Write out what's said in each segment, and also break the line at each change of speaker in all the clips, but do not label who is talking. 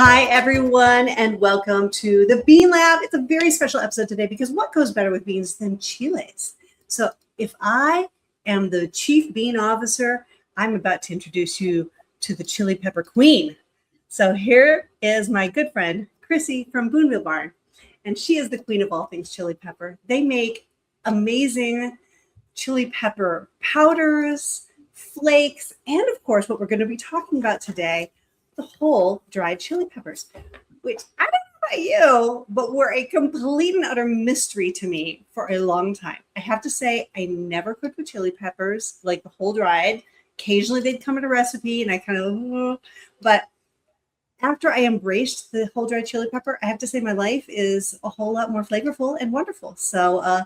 Hi, everyone, and welcome to the Bean Lab. It's a very special episode today because what goes better with beans than chiles? So if I am the chief bean officer, I'm about to introduce you to the chili pepper queen. So here is my good friend, Krissy from Boonville Barn, and she is the queen of all things chili pepper. They make amazing chili pepper powders, flakes, and of course, what we're going to be talking about today, the whole dried chili peppers, which I don't know about you, but were a complete and utter mystery to me for a long time. I have to say, I never cooked with chili peppers, like the whole dried. Occasionally they'd come in a recipe and I kind of, but after I embraced the whole dried chili pepper, I have to say my life is a whole lot more flavorful and wonderful. So,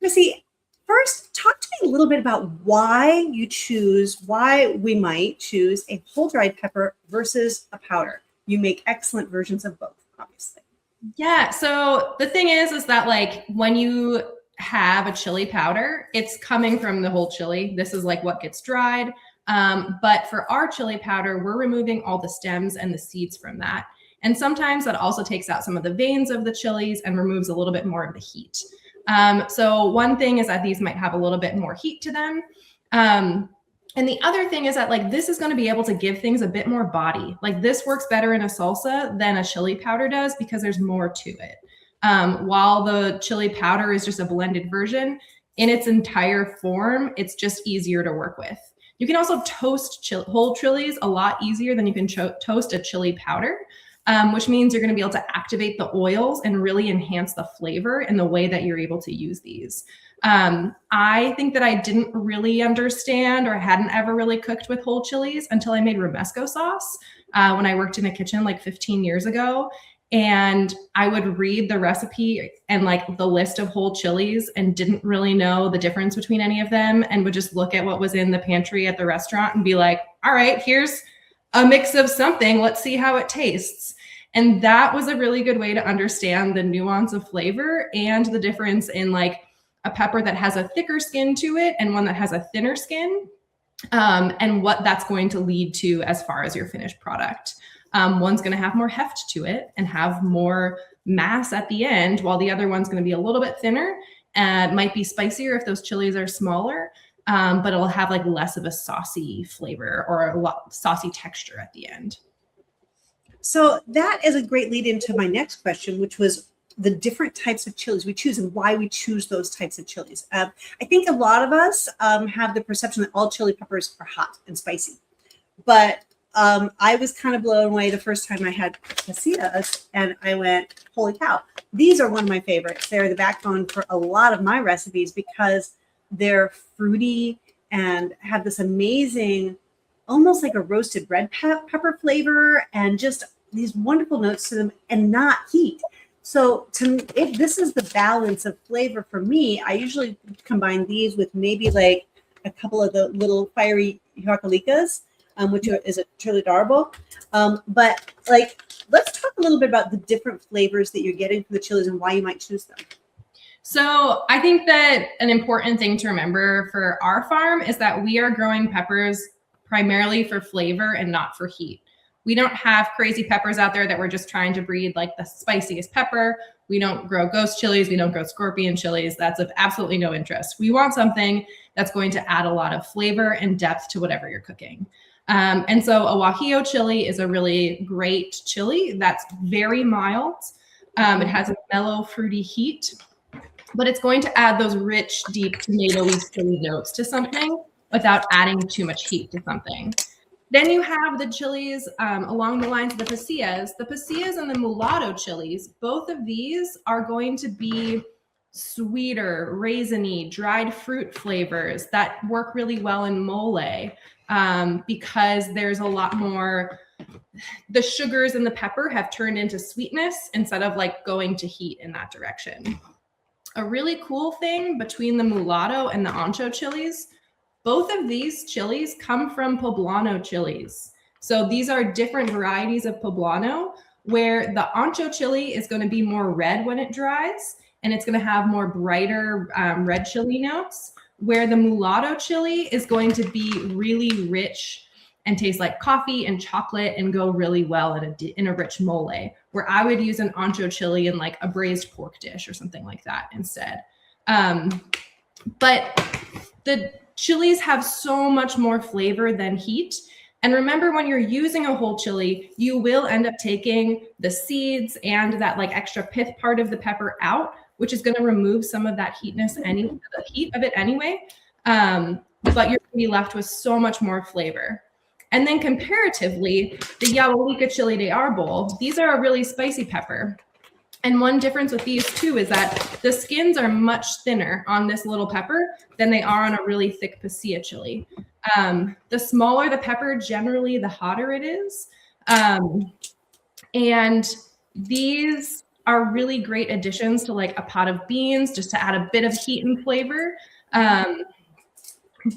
Krissy, first, talk to me a little bit about why we might choose a whole dried pepper versus a powder. You make excellent versions of both, obviously.
Yeah. So the thing is that like when you have a chili powder, it's coming from the whole chili. This is like what gets dried. But for our chili powder, we're removing all the stems and the seeds from that. And sometimes that also takes out some of the veins of the chilies and removes a little bit more of the heat. So one thing is that these might have a little bit more heat to them. And the other thing is that like this is going to be able to give things a bit more body. Like this works better in a salsa than a chili powder does because there's more to it. While the chili powder is just a blended version, in its entire form, it's just easier to work with. You can also toast whole chilies a lot easier than you can toast a chili powder. Which means you're going to be able to activate the oils and really enhance the flavor in the way that you're able to use these. I think that I didn't really understand or hadn't ever really cooked with whole chilies until I made romesco sauce when I worked in a kitchen like 15 years ago. And I would read the recipe and like the list of whole chilies and didn't really know the difference between any of them and would just look at what was in the pantry at the restaurant and be like, all right, here's a mix of something. Let's see how it tastes. And that was a really good way to understand the nuance of flavor and the difference in like a pepper that has a thicker skin to it and one that has a thinner skin, and what that's going to lead to as far as your finished product. One's going to have more heft to it and have more mass at the end, while the other one's going to be a little bit thinner and might be spicier if those chilies are smaller. But it'll have like less of a saucy flavor or a saucy texture at the end.
So that is a great lead into my next question, which was the different types of chilies we choose and why we choose those types of chilies. I think a lot of us have the perception that all chili peppers are hot and spicy, but I was kind of blown away the first time I had quesadillas and I went, holy cow, these are one of my favorites. They're the backbone for a lot of my recipes because they're fruity and have this amazing, almost like a roasted red pepper flavor and just these wonderful notes to them and not heat. So if this is the balance of flavor for me, I usually combine these with maybe like a couple of the little fiery huacalicas, which is a chili darbo. But like, let's talk a little bit about the different flavors that you're getting from the chilies and why you might choose them.
So I think that an important thing to remember for our farm is that we are growing peppers primarily for flavor and not for heat. We don't have crazy peppers out there that we're just trying to breed like the spiciest pepper. We don't grow ghost chilies. We don't grow scorpion chilies. That's of absolutely no interest. We want something that's going to add a lot of flavor and depth to whatever you're cooking. And so a Guajillo chili is a really great chili that's very mild. It has a mellow, fruity heat, but it's going to add those rich, deep tomatoey chili notes to something without adding too much heat to something. Then you have the chilies along the lines of the pasillas. The pasillas and the mulatto chilies, both of these are going to be sweeter, raisiny, dried fruit flavors that work really well in mole because there's a lot more, the sugars in the pepper have turned into sweetness instead of like going to heat in that direction. A really cool thing between the mulatto and the ancho chilies, both of these chilies come from poblano chilies. So these are different varieties of poblano where the ancho chili is going to be more red when it dries and it's going to have more brighter red chili notes, where the mulatto chili is going to be really rich and taste like coffee and chocolate and go really well in a rich mole, where I would use an ancho chili in like a braised pork dish or something like that instead. But the chilies have so much more flavor than heat. And remember, when you're using a whole chili, you will end up taking the seeds and that like extra pith part of the pepper out, which is going to remove some of that heatness, the heat of it anyway. But you're going to be left with so much more flavor. And then comparatively, the Yahualica chili de arbol, these are a really spicy pepper. And one difference with these two is that the skins are much thinner on this little pepper than they are on a really thick pasilla chili. The smaller the pepper, generally, the hotter it is. And these are really great additions to like a pot of beans, just to add a bit of heat and flavor.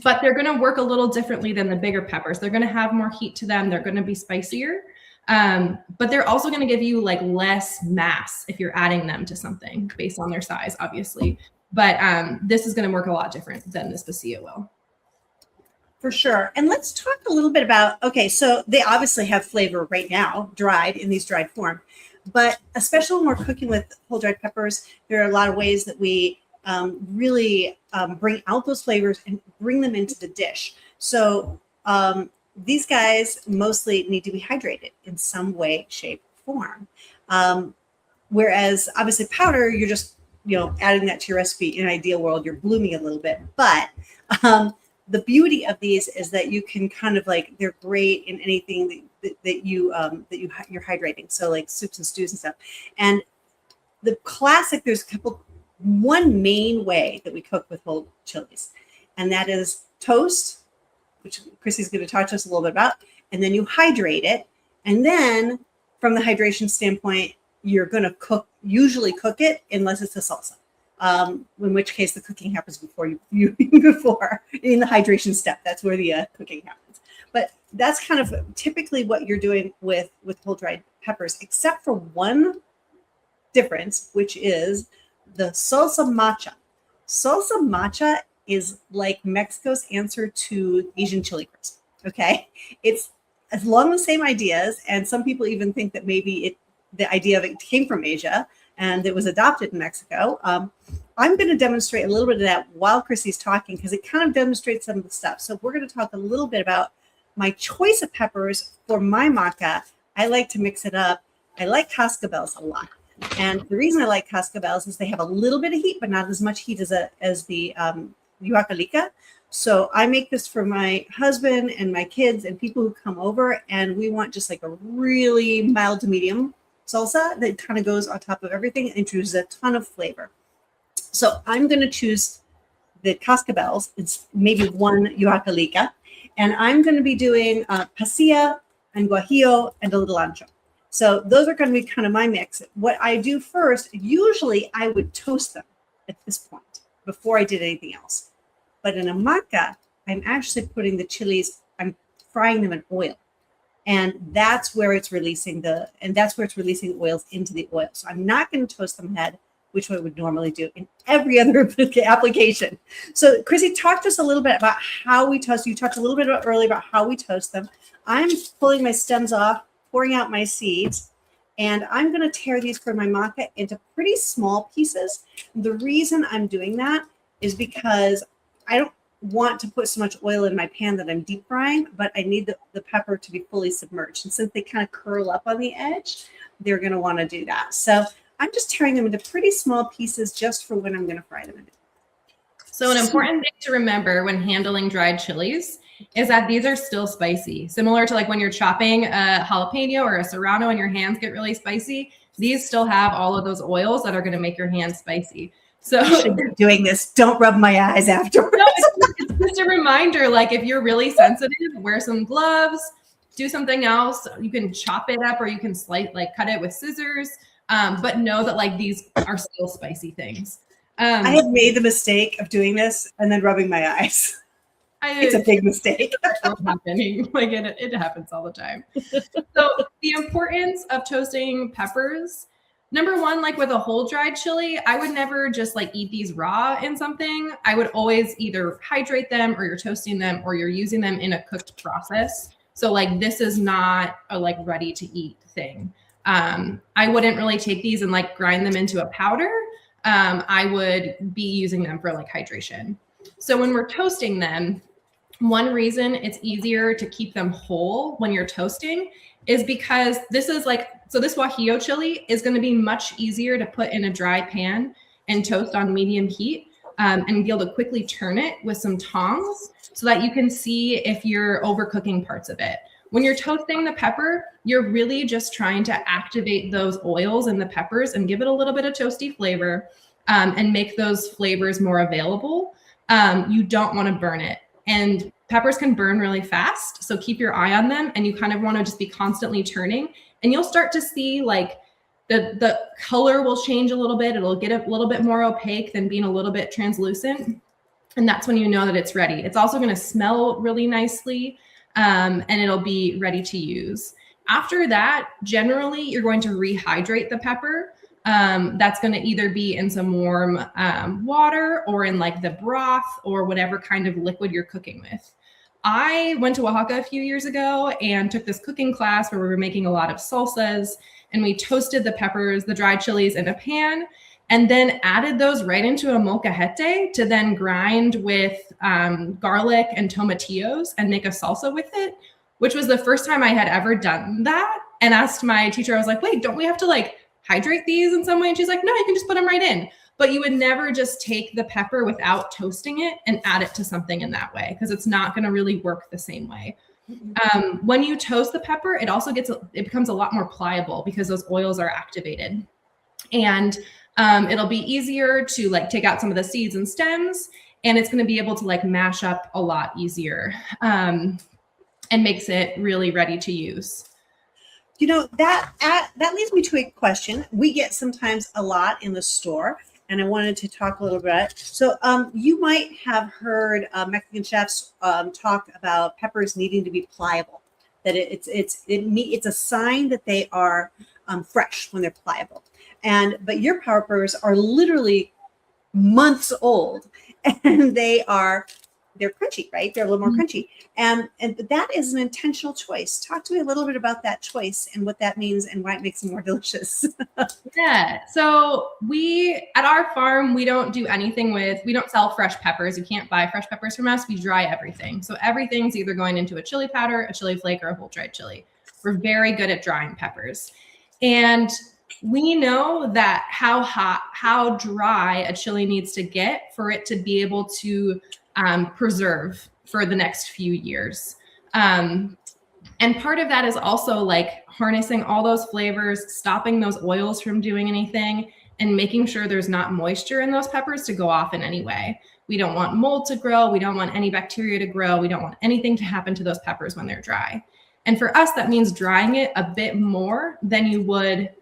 But they're going to work a little differently than the bigger peppers. They're going to have more heat to them. They're going to be spicier. But they're also going to give you like less mass if you're adding them to something based on their size, obviously. But this is going to work a lot different than this pasilla will.
For sure. And let's talk a little bit about, okay, so they obviously have flavor right now, dried in these dried form. But especially when we're cooking with whole dried peppers, there are a lot of ways that we really bring out those flavors and bring them into the dish. So these guys mostly need to be hydrated in some way, shape, form. Whereas obviously powder, you're just, adding that to your recipe. In an ideal world, you're blooming a little bit. But the beauty of these is that you can kind of like, they're great in anything that you're hydrating. So like soups and stews and stuff. And the classic, there's one main way that we cook with whole chilies, and that is toast, which Krissy's going to talk to us a little bit about, and then you hydrate it. And then from the hydration standpoint, you're going to usually cook it unless it's a salsa. In which case the cooking happens before in the hydration step. That's where the cooking happens. But that's kind of typically what you're doing with whole dried peppers, except for one difference, which is the salsa macha. Salsa macha is like Mexico's answer to Asian chili crisp. Okay, it's along the same ideas, and some people even think that maybe the idea of it came from Asia and it was adopted in Mexico. I'm going to demonstrate a little bit of that while Krissy's talking, because it kind of demonstrates some of the stuff. So we're going to talk a little bit about my choice of peppers for my maca. I like to mix it up. I like cascabeles a lot. And the reason I like cascabeles is they have a little bit of heat, but not as much heat as the Yahualica. So I make this for my husband and my kids and people who come over, and we want just like a really mild to medium salsa that kind of goes on top of everything and introduces a ton of flavor. So I'm going to choose the cascabeles. It's maybe one Yahualica, and I'm going to be doing pasilla and guajillo and a little ancho. So those are going to be kind of my mix. What I do first, usually I would toast them at this point before I did anything else. But in a maca, I'm actually putting the chilies, I'm frying them in oil. And that's where it's releasing oils into the oil. So I'm not going to toast them ahead, which I would normally do in every other application. So Krissy, talk to us a little bit about how we toast. You talked a little bit earlier about how we toast them. I'm pulling my stems off, pouring out my seeds, and I'm going to tear these for my maca into pretty small pieces. The reason I'm doing that is because I don't want to put so much oil in my pan that I'm deep frying, but I need the pepper to be fully submerged. And since they kind of curl up on the edge, they're going to want to do that. So I'm just tearing them into pretty small pieces just for when I'm going to fry them.
So an important thing to remember when handling dried chilies is that these are still spicy. Similar to like when you're chopping a jalapeno or a serrano and your hands get really spicy, these still have all of those oils that are going to make your hands spicy. So
doing this, don't rub my eyes afterwards.
No, it's just a reminder, like if you're really sensitive, wear some gloves, do something else. You can chop it up or you can cut it with scissors. But know that like these are still spicy things.
I have made the mistake of doing this and then rubbing my eyes. It's a big mistake.
Happening. Like it happens all the time. So the importance of toasting peppers. Number one, like with a whole dried chili, I would never just like eat these raw in something. I would always either hydrate them or you're toasting them or you're using them in a cooked process. So like this is not a like ready to eat thing. I wouldn't really take these and like grind them into a powder. I would be using them for like hydration. So when we're toasting them, one reason it's easier to keep them whole when you're toasting is because this is like, so this Guajillo chili is going to be much easier to put in a dry pan and toast on medium heat, and be able to quickly turn it with some tongs so that you can see if you're overcooking parts of it. When you're toasting the pepper, you're really just trying to activate those oils in the peppers and give it a little bit of toasty flavor, and make those flavors more available. You don't want to burn it. And peppers can burn really fast. So keep your eye on them, and you kind of want to just be constantly turning, and you'll start to see like the color will change a little bit. It'll get a little bit more opaque than being a little bit translucent. And that's when you know that it's ready. It's also going to smell really nicely, and it'll be ready to use. After that, generally you're going to rehydrate the pepper. That's going to either be in some warm water or in like the broth or whatever kind of liquid you're cooking with. I went to Oaxaca a few years ago and took this cooking class where we were making a lot of salsas, and we toasted the peppers, the dried chilies in a pan, and then added those right into a molcajete to then grind with garlic and tomatillos and make a salsa with it, which was the first time I had ever done that. And asked my teacher, I was like, wait, don't we have to like hydrate these in some way? And she's like, no, you can just put them right in. But you would never just take the pepper without toasting it and add it to something in that way, because it's not going to really work the same way. When you toast the pepper, it also becomes a lot more pliable because those oils are activated. And it'll be easier to like take out some of the seeds and stems, and it's going to be able to like mash up a lot easier, and makes it really ready to use.
You know, that leads me to a question we get sometimes a lot in the store, and I wanted to talk a little bit. So you might have heard Mexican chefs talk about peppers needing to be pliable, that it's a sign that they are fresh when they're pliable. But your peppers are literally months old, and they're crunchy, right? They're a little more crunchy. And that is an intentional choice. Talk to me a little bit about that choice and what that means and why it makes them more delicious.
Yeah. So at our farm, we don't do anything we don't sell fresh peppers. You can't buy fresh peppers from us. We dry everything. So everything's either going into a chili powder, a chili flake, or a whole dried chili. We're very good at drying peppers. And we know that how dry a chili needs to get for it to be able to preserve for the next few years. And part of that is also like harnessing all those flavors, stopping those oils from doing anything, and making sure there's not moisture in those peppers to go off in any way. We don't want mold to grow. We don't want any bacteria to grow. We don't want anything to happen to those peppers when they're dry. And for us, that means drying it a bit more than you would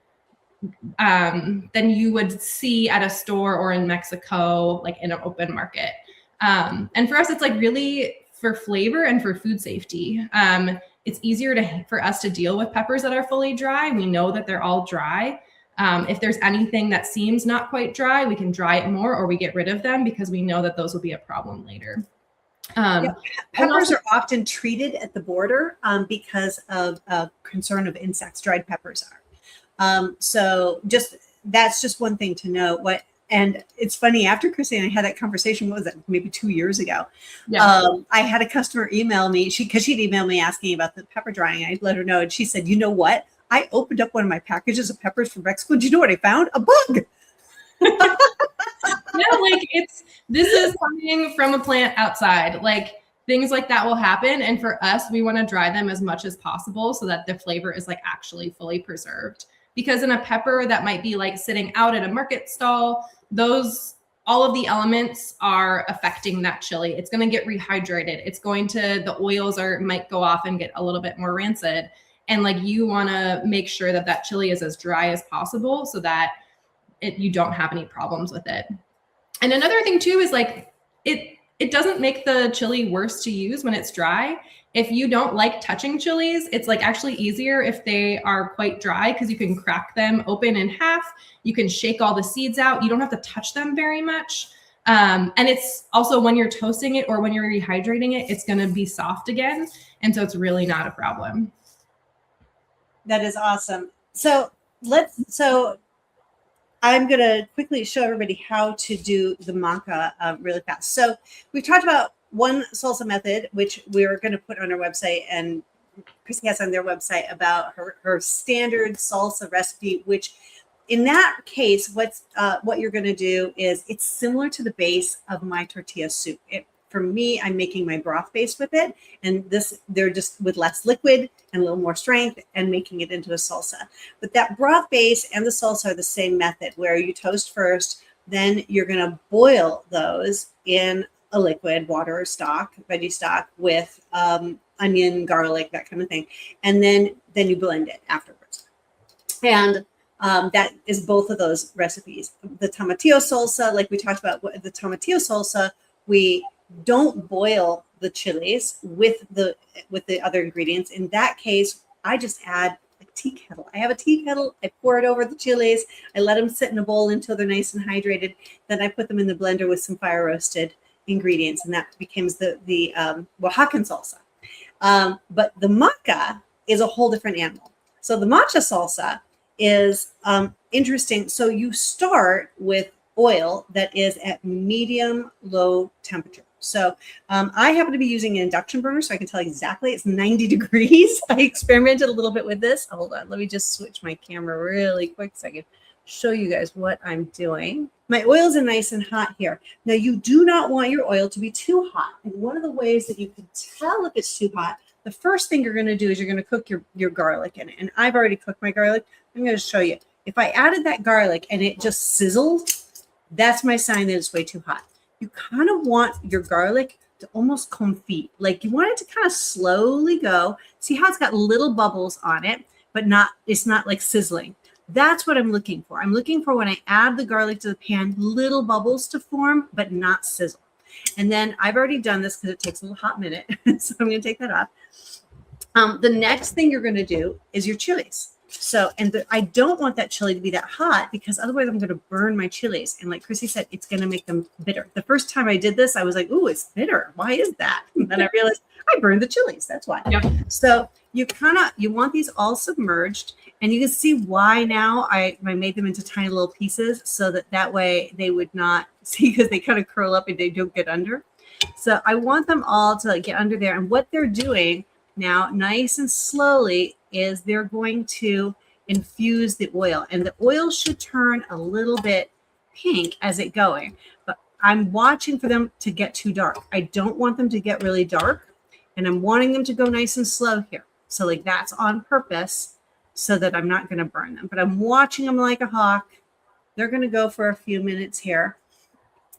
see at a store or in Mexico, like in an open market. And for us, it's like really for flavor and for food safety. It's easier for us to deal with peppers that are fully dry. We know that they're all dry. If there's anything that seems not quite dry, we can dry it more, or we get rid of them because we know that those will be a problem later.
Peppers are often treated at the border because of concern of insects. Dried peppers are. So that's just one thing to know. And it's funny, after Krissy and I had that conversation, what was it, maybe 2 years ago? Yeah. I had a customer email me, because she'd emailed me asking about the pepper drying. I let her know, and she said, you know what? I opened up one of my packages of peppers from Mexico. Do you know what I found? A bug.
Yeah, like this is coming from a plant outside. Like things like that will happen. And for us, we want to dry them as much as possible so that the flavor is like actually fully preserved. Because in a pepper that might be like sitting out at a market stall, all of the elements are affecting that chili. It's going to get rehydrated. The oils might go off and get a little bit more rancid. And like you want to make sure that chili is as dry as possible so that you don't have any problems with it. And another thing too is like it doesn't make the chili worse to use when it's dry. If you don't like touching chilies, it's like actually easier if they are quite dry, because you can crack them open in half. You can shake all the seeds out. You don't have to touch them very much. And it's also when you're toasting it or when you're rehydrating it, it's going to be soft again. And so it's really not a problem.
That is awesome. So I'm going to quickly show everybody how to do the maca really fast. So we've talked about one salsa method, which we're going to put on our website, and Krissy has on their website about her standard salsa recipe, which in that case, what you're going to do is it's similar to the base of my tortilla soup. For me, I'm making my broth base with it, and they're just with less liquid and a little more strength and making it into a salsa. But that broth base and the salsa are the same method, where you toast first, then you're going to boil those in a liquid, water or stock, veggie stock, with onion, garlic, that kind of thing, and then you blend it afterwards. And that is both of those recipes. The tomatillo salsa, like we talked about, the tomatillo salsa, we don't boil the chilies with the other ingredients. In that case, I just add a tea kettle. I have a tea kettle. I pour it over the chilies. I let them sit in a bowl until they're nice and hydrated. Then I put them in the blender with some fire roasted ingredients, and that becomes the Oaxacan salsa. But the maca is a whole different animal. So the macha salsa is interesting. So you start with oil that is at medium low temperature. So I happen to be using an induction burner, so I can tell exactly it's 90 degrees. I experimented a little bit with this. Hold on, let me just switch my camera really quick so I can show you guys what I'm doing. My oils are nice and hot here. Now, you do not want your oil to be too hot. And one of the ways that you can tell if it's too hot, the first thing you're going to do is you're going to cook your garlic in it. And I've already cooked my garlic. I'm going to show you. If I added that garlic and it just sizzled, that's my sign that it's way too hot. You kind of want your garlic to almost confit. Like you want it to kind of slowly go. See how it's got little bubbles on it, but it's not like sizzling. That's what I'm looking for. I'm looking for, when I add the garlic to the pan, little bubbles to form, but not sizzle. And then I've already done this because it takes a little hot minute. So I'm going to take that off. The next thing you're going to do is your chilies. So, I don't want that chili to be that hot, because otherwise I'm going to burn my chilies. And like Krissy said, it's going to make them bitter. The first time I did this, I was like, "Ooh, it's bitter. Why is that?" And then I realized I burned the chilies. That's why. Yep. So you want these all submerged, and you can see why now I made them into tiny little pieces, so that way they would not see, because they kind of curl up and they don't get under. So I want them all to get under there. And what they're doing now, nice and slowly, is they're going to infuse the oil, and the oil should turn a little bit pink as it going, but I'm watching for them to get too dark. I don't want them to get really dark, and I'm wanting them to go nice and slow here. So that's on purpose, so that I'm not going to burn them, but I'm watching them like a hawk. They're going to go for a few minutes here,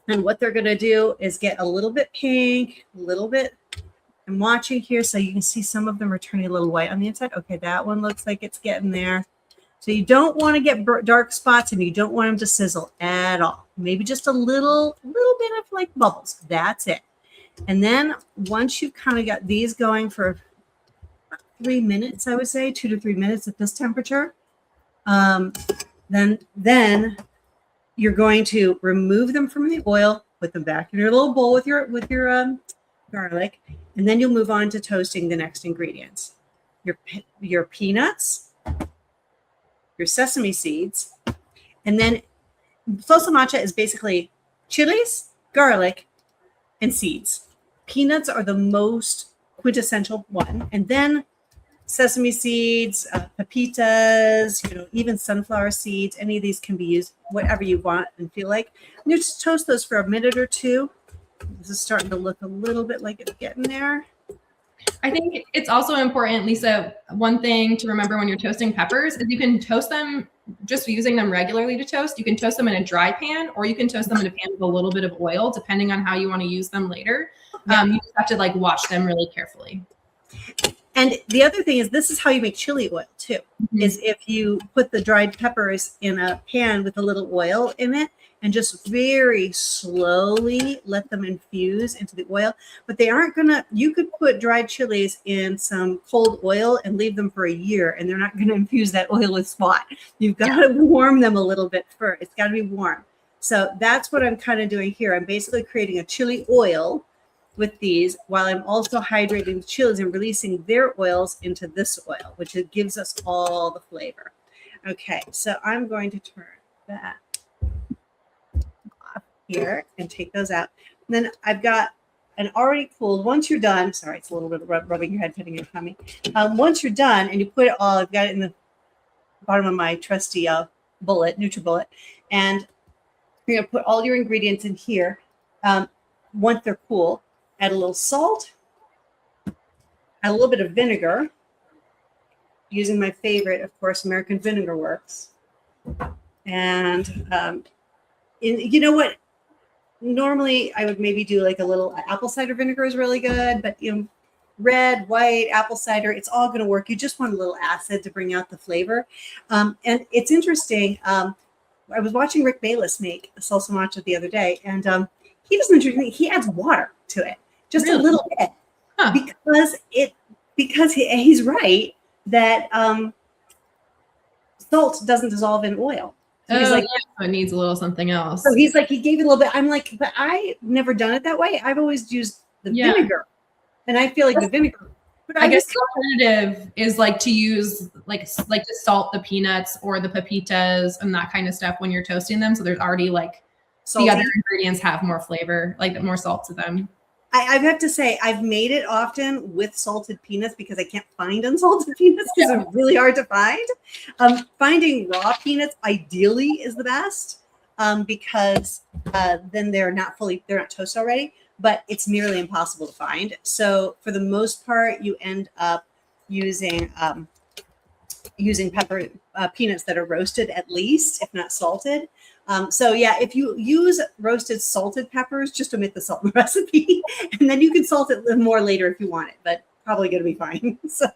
and what they're going to do is get a little bit pink, a little bit. I'm watching here, so you can see some of them are turning a little white on the inside. Okay, that one looks like it's getting there. So you don't want to get dark spots, and you don't want them to sizzle at all. Maybe just a little bit of like bubbles. That's it. And then once you've kind of got these going for 3 minutes, I would say 2 to 3 minutes at this temperature, then you're going to remove them from the oil, put them back in your little bowl with your garlic, and then you'll move on to toasting the next ingredients. Your peanuts, your sesame seeds, and then salsa macha is basically chilies, garlic, and seeds. Peanuts are the most quintessential one, and then sesame seeds, pepitas, even sunflower seeds. Any of these can be used, whatever you want and feel like. And you just toast those for a minute or two. This is starting to look a little bit like it's getting there.
I think it's also important, Lisa, one thing to remember when you're toasting peppers is you can toast them just using them regularly to toast. You can toast them in a dry pan, or you can toast them in a pan with a little bit of oil, depending on how you want to use them later. You just have to watch them really carefully.
And the other thing is, this is how you make chili oil too, is if you put the dried peppers in a pan with a little oil in it, and just very slowly let them infuse into the oil. But they aren't you could put dried chilies in some cold oil and leave them for a year, and they're not going to infuse that oil with squat. You've got to warm them a little bit first. It's got to be warm. So that's what I'm kind of doing here. I'm basically creating a chili oil, with these while I'm also hydrating the chilies and releasing their oils into this oil, which it gives us all the flavor. Okay, so I'm going to turn that off here and take those out. And then I've got an already cooled, once you're done, sorry, it's a little bit of rubbing your head, petting your tummy. Once you're done and you put it all, I've got it in the bottom of my trusty NutriBullet, and you're going to put all your ingredients in here. Once they're cool, add a little salt, add a little bit of vinegar, using my favorite, of course, American Vinegar Works. And you know what? Normally, I would maybe do like a little apple cider vinegar is really good, but red, white, apple cider, it's all going to work. You just want a little acid to bring out the flavor. And it's interesting. I was watching Rick Bayless make a salsa matcha the other day, and he doesn't interesting. He adds water to it, just a little bit, because he's right that salt doesn't dissolve in oil. So he's like,
so it needs a little something else.
So he's like, he gave it a little bit. I'm like, but I've never done it that way. I've always used the vinegar, and I feel like the vinegar. But
I guess the alternative is like to use like to salt the peanuts or the pepitas and that kind of stuff when you're toasting them. So there's already like the other ingredients have more flavor, like more salt to them.
I have to say, I've made it often with salted peanuts because I can't find unsalted peanuts because they're really hard to find. Finding raw peanuts ideally is the best because then they're not toast already, but it's nearly impossible to find. So for the most part, you end up using peanuts that are roasted at least, if not salted. So yeah, if you use roasted salted peppers, just omit the salt in the recipe, and then you can salt it more later if you want it, but probably going to be fine. So,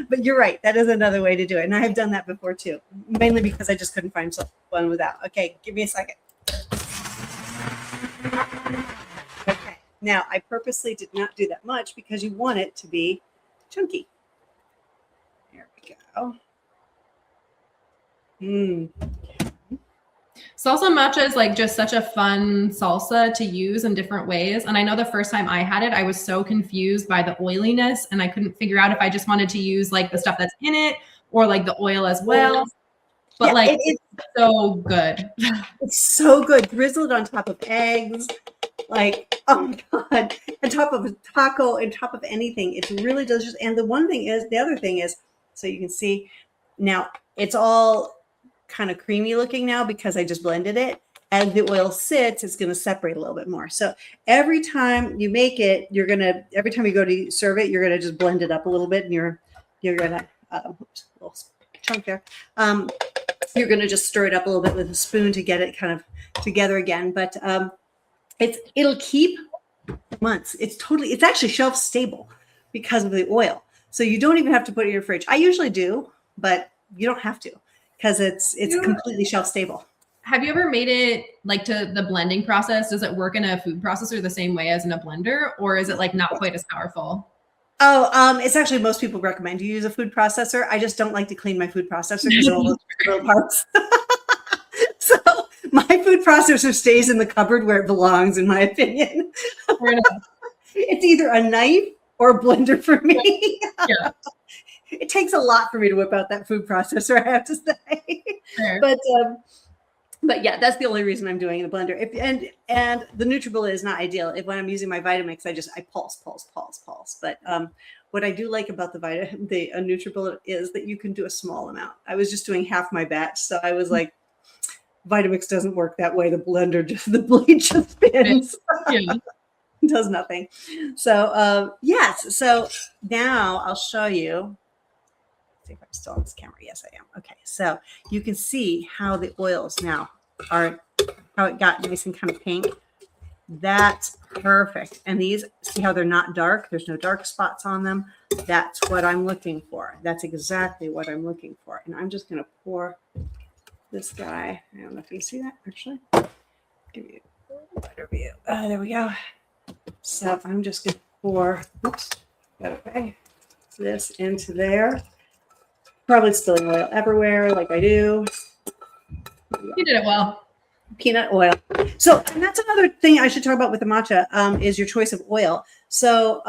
but you're right. That is another way to do it. And I have done that before too, mainly because I just couldn't find one without. Okay, give me a second. Okay, now I purposely did not do that much because you want it to be chunky. There we go.
Salsa matcha is like just such a fun salsa to use in different ways. And I know the first time I had it, I was so confused by the oiliness and I couldn't figure out if I just wanted to use like the stuff that's in it or like the oil as well. But yeah, it's so good.
It's so good. Drizzled on top of eggs. Like, oh my God. On top of a taco, on top of anything. It's really delicious. And the other thing is, so you can see now it's all kind of creamy looking now because I just blended it. As the oil sits, it's going to separate a little bit more. So every time you make it, every time you go to serve it, you're going to just blend it up a little bit, and you're going to, oops, a little chunk there. You're going to just stir it up a little bit with a spoon to get it kind of together again. But it'll keep months. It's actually shelf stable because of the oil. So you don't even have to put it in your fridge. I usually do, but you don't have to, because it's completely shelf stable.
Have you ever made it like to the blending process? Does it work in a food processor the same way as in a blender, or is it like not quite as powerful?
Oh, it's actually most people recommend you use a food processor. I just don't like to clean my food processor because of all those little parts. So my food processor stays in the cupboard where it belongs, in my opinion. It's either a knife or a blender for me. Yeah. It takes a lot for me to whip out that food processor, I have to say. Sure. But yeah, that's the only reason I'm doing the blender. And the NutriBullet is not ideal. When I'm using my Vitamix, I pulse. But what I do like about the NutriBullet is that you can do a small amount. I was just doing half my batch, so I was like, Vitamix doesn't work that way. The blade just spins. Yeah. Does nothing. So yes. So now I'll show you. See if I'm still on this camera. Yes, I am. Okay. So you can see how the oils now how it got nice and kind of pink. That's perfect. And these, see how they're not dark? There's no dark spots on them. That's what I'm looking for. That's exactly what I'm looking for. And I'm just going to pour this guy. I don't know if you can see that actually. Give you a better view. There we go. So I'm just going to pour, this into there. Probably spilling oil everywhere like I do.
You did it well.
peanut oil. So, and that's another thing I should talk about with the matcha is your choice of oil. So,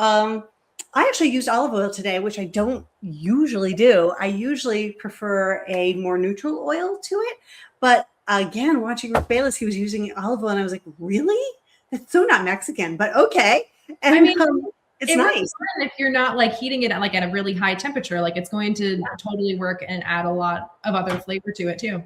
I actually used olive oil today, which I don't usually do. I usually prefer a more neutral oil to it. But again, watching Rick Bayless, he was using olive oil, and I was like, really? That's so not Mexican, but okay. And
I mean,
it's
it
nice.
works fine if you're not like heating it at like at a really high temperature. Like it's going to totally work and add a lot of other flavor to it too.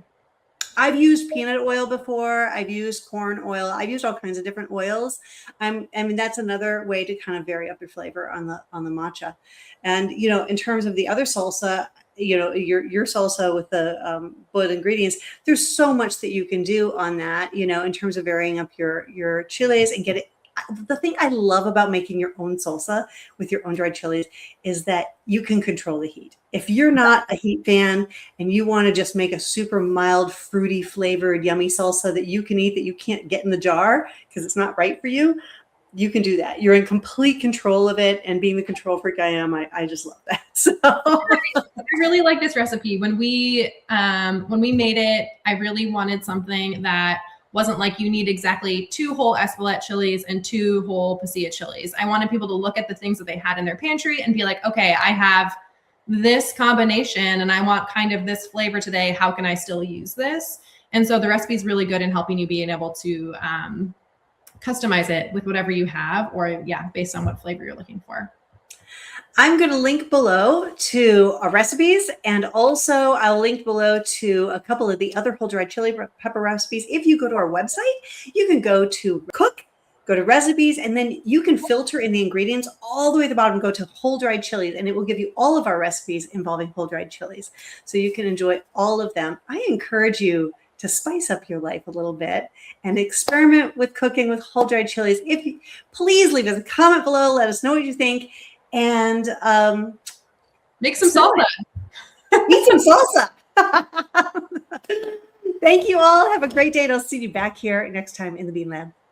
I've used peanut oil before. I've used corn oil. I've used all kinds of different oils. I mean, that's another way to kind of vary up your flavor on the matcha. And you know, in terms of the other salsa, you know, your salsa with the boiled ingredients, there's so much that you can do on that. You know, in terms of varying up your chiles and get it. The thing I love about making your own salsa with your own dried chilies is that you can control the heat. If you're not a heat fan and you want to just make a super mild, fruity flavored, yummy salsa that you can eat that you can't get in the jar because it's not right for you, you can do that. You're in complete control of it. And being the control freak I am, I just love that. So
I really like this recipe. When we made it, I really wanted something that wasn't like you need exactly 2 whole Espelette chilies and 2 whole Pasilla chilies. I wanted people to look at the things that they had in their pantry and be like, okay, I have this combination and I want kind of this flavor today. How can I still use this? And so the recipe is really good in helping you being able to customize it with whatever you have, or based on what flavor you're looking for.
I'm going to link below to our recipes, and also I'll link below to a couple of the other whole dried chili pepper recipes. If you go to our website, you can go to cook, go to recipes, and then you can filter in the ingredients all the way to the bottom, go to whole dried chilies, and it will give you all of our recipes involving whole dried chilies. So you can enjoy all of them. I encourage you to spice up your life a little bit and experiment with cooking with whole dried chilies. If you, please leave us a comment below, let us know what you think. And
make some salsa.
Eat some salsa. Thank you all. Have a great day. And I'll see you back here next time in the Bean Lab.